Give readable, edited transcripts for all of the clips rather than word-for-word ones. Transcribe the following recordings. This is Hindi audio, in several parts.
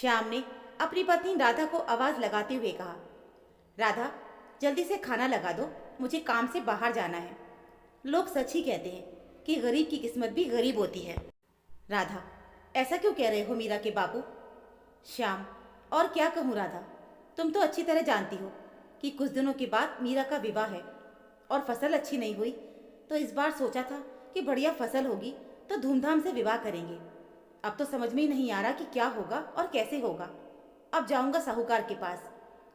श्याम ने अपनी पत्नी राधा को आवाज लगाते हुए कहा, राधा, जल्दी से खाना लगा दो, मुझे काम से बाहर जाना है। लोग सच ही कहते हैं कि गरीब की किस्मत भी गरीब होती है। राधा, ऐसा क्यों कह रहे हो मीरा के बापू? श्याम, और क्या कहूँ राधा, तुम तो अच्छी तरह जानती हो कि कुछ दिनों के बाद मीरा का विवाह है और फसल अच्छी नहीं हुई, तो इस बार सोचा था कि बढ़िया फसल होगी तो धूमधाम से विवाह करेंगे। अब तो समझ में ही नहीं आ रहा कि क्या होगा और कैसे होगा। अब जाऊंगा साहूकार के पास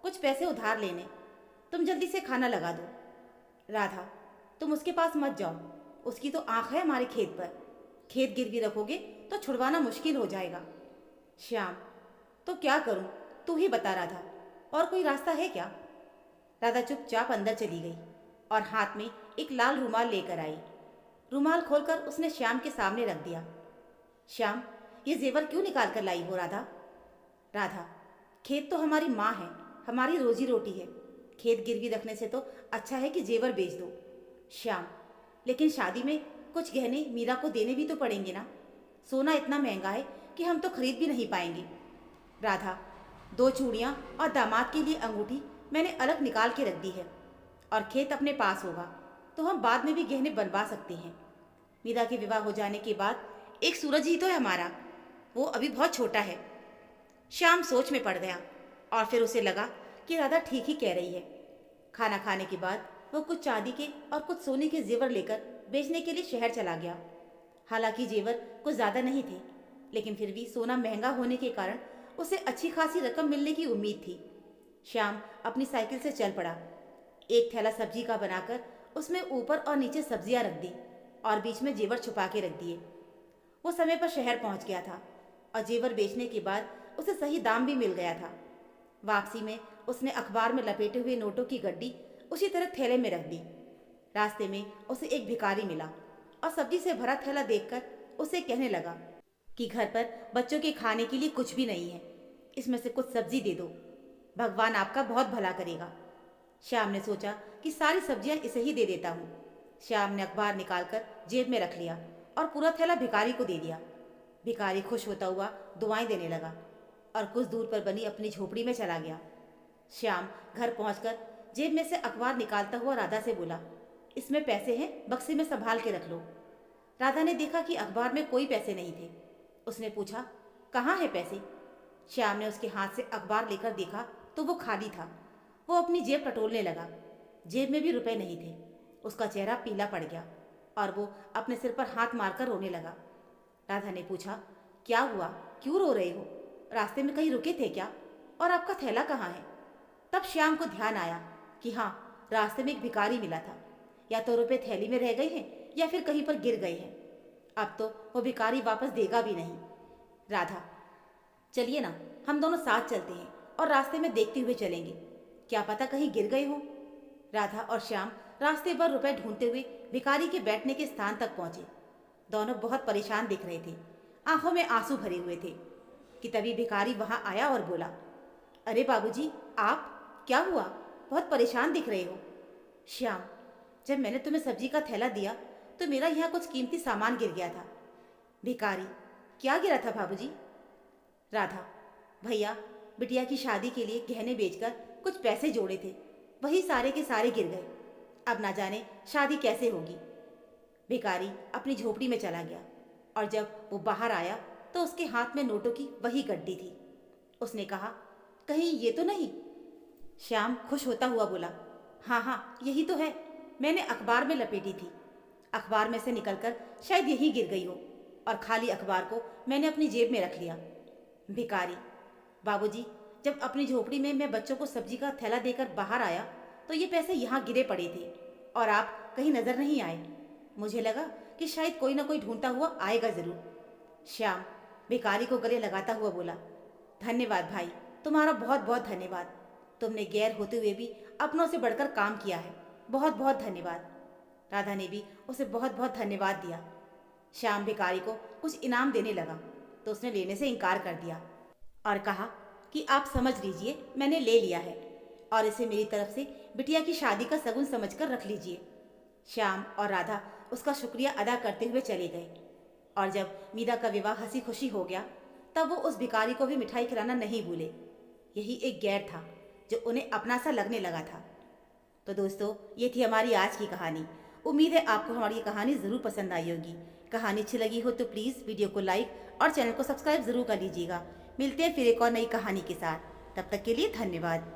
कुछ पैसे उधार लेने। तुम जल्दी से खाना लगा दो। राधा, तुम उसके पास मत जाओ, उसकी तो आंख है हमारे खेत पर। खेत गिरवी रखोगे तो छुड़वाना मुश्किल हो जाएगा। श्याम, तो क्या करूं, तू ही बता राधा, और कोई रास्ता है क्या? राधा चुपचाप अंदर चली गई और हाथ में एक लाल रुमाल लेकर आई। रुमाल खोलकर उसने श्याम के सामने रख दिया। श्याम, ये जेवर क्यों निकाल कर लाई हो राधा? राधा, खेत तो हमारी माँ है, हमारी रोजी रोटी है। खेत गिरवी रखने से तो अच्छा है कि जेवर बेच दो। श्याम, लेकिन शादी में कुछ गहने मीरा को देने भी तो पड़ेंगे ना। सोना इतना महंगा है कि हम तो खरीद भी नहीं पाएंगे। राधा, 2 चूड़ियाँ और दामाद के लिए अंगूठी मैंने अलग निकाल के रख दी है, और खेत अपने पास होगा तो हम बाद में भी गहने बनवा सकते हैं। मीरा के विवाह हो जाने के बाद एक सूरज ही तो है हमारा, वो अभी बहुत छोटा है। श्याम सोच में पड़ गया और फिर उसे लगा कि राधा ठीक ही कह रही है। खाना खाने के बाद वो कुछ चांदी के और कुछ सोने के जेवर लेकर बेचने के लिए शहर चला गया। हालांकि जेवर कुछ ज़्यादा नहीं थे, लेकिन फिर भी सोना महंगा होने के कारण उसे अच्छी खासी रकम मिलने की उम्मीद थी। श्याम अपनी साइकिल से चल पड़ा। एक थैला सब्जी का बनाकर उसमें ऊपर और नीचे सब्जियां रख दी और बीच में जेवर छुपा के रख दिए। वो समय पर शहर पहुंच गया था और जेवर बेचने के बाद उसे सही दाम भी मिल गया था। वापसी में उसने अखबार में लपेटे हुए नोटों की गड्डी उसी तरह थैले में रख दी। रास्ते में उसे एक भिखारी मिला और सब्जी से भरा थैला देखकर उसे कहने लगा कि घर पर बच्चों के खाने के लिए कुछ भी नहीं है, इसमें से कुछ सब्जी दे दो, भगवान आपका बहुत भला करेगा। श्याम ने सोचा कि सारी सब्जियां इसे ही दे देता हूँ। श्याम ने अखबार निकालकर जेब में रख लिया और पूरा थैला भिखारी को दे दिया। भिखारी खुश होता हुआ दुआएं देने लगा और कुछ दूर पर बनी अपनी झोपड़ी में चला गया। श्याम घर पहुंचकर जेब में से अखबार निकालता हुआ राधा से बोला, इसमें पैसे हैं, बक्से में संभाल के रख लो। राधा ने देखा कि अखबार में कोई पैसे नहीं थे। उसने पूछा, कहाँ है पैसे? श्याम ने उसके हाथ से अखबार लेकर देखा तो वो खाली था। वो अपनी जेब टटोलने लगा। जेब में भी रुपए नहीं थे। उसका चेहरा पीला पड़ गया और वो अपने सिर पर हाथ मारकर रोने लगा। राधा ने पूछा, क्या हुआ, क्यों रो रहे हो? रास्ते में कहीं रुके थे क्या? और आपका थैला कहाँ है? तब श्याम को ध्यान आया कि हाँ, रास्ते में एक भिखारी मिला था। या तो रुपए थैली में रह गए हैं या फिर कहीं पर गिर गए हैं। अब तो वो भिखारी वापस देगा भी नहीं। राधा, चलिए ना, हम दोनों साथ चलते हैं और रास्ते में देखते हुए चलेंगे, क्या पता कहीं गिर गए हो। राधा और श्याम रास्ते भर रुपए ढूंढते हुए भिखारी के बैठने के स्थान तक पहुंचे। दोनों बहुत परेशान दिख रहे थे, आंखों में आंसू भरे हुए थे कि तभी भिखारी वहां आया और बोला, अरे बाबूजी, आप, क्या हुआ, बहुत परेशान दिख रहे हो। श्याम, जब मैंने तुम्हें सब्जी का थैला दिया तो मेरा यहाँ कुछ कीमती सामान गिर गया था। भिखारी, क्या गिरा था बाबूजी? राधा, भैया, बिटिया की शादी के लिए गहने बेचकर कुछ पैसे जोड़े थे, वही सारे के सारे गिर गए। अब ना जाने शादी कैसे होगी। भिखारी अपनी झोपड़ी में चला गया और जब वो बाहर आया तो उसके हाथ में नोटों की वही गड्डी थी। उसने कहा, कहीं ये तो नहीं? श्याम खुश होता हुआ बोला, हाँ हाँ, यही तो है, मैंने अखबार में लपेटी थी। अखबार में से निकलकर शायद यही गिर गई हो और खाली अखबार को मैंने अपनी जेब में रख लिया। भिखारी, बाबूजी, जब अपनी झोपड़ी में मैं बच्चों को सब्जी का थैला देकर बाहर आया तो ये पैसे यहाँ गिरे पड़े थे और आप कहीं नजर नहीं आए। मुझे लगा कि शायद कोई ना कोई ढूंढता हुआ आएगा जरूर। श्याम भिखारी को गले लगाता हुआ बोला, धन्यवाद भाई, तुम्हारा बहुत बहुत धन्यवाद। तुमने गैर होते हुए भी अपनों से बढ़कर काम किया है, बहुत बहुत धन्यवाद। राधा ने भी उसे बहुत बहुत धन्यवाद दिया। श्याम भिखारी को कुछ इनाम देने लगा तो उसने लेने से इनकार कर दिया और कहा कि आप समझ लीजिए, मैंने ले लिया है और इसे मेरी तरफ से बिटिया की शादी का सगुन समझकर रख लीजिए। श्याम और राधा उसका शुक्रिया अदा करते हुए चले गए और जब मीरा का विवाह हंसी खुशी हो गया तब वो उस भिखारी को भी मिठाई खिलाना नहीं भूले। यही एक गैर था जो उन्हें अपना सा लगने लगा था। तो दोस्तों, ये थी हमारी आज की कहानी। उम्मीद है आपको हमारी ये कहानी ज़रूर पसंद आई होगी। कहानी अच्छी लगी हो तो प्लीज़ वीडियो को लाइक और चैनल को सब्सक्राइब ज़रूर कर लीजिएगा। मिलते हैं फिर एक और नई कहानी के साथ। तब तक के लिए धन्यवाद।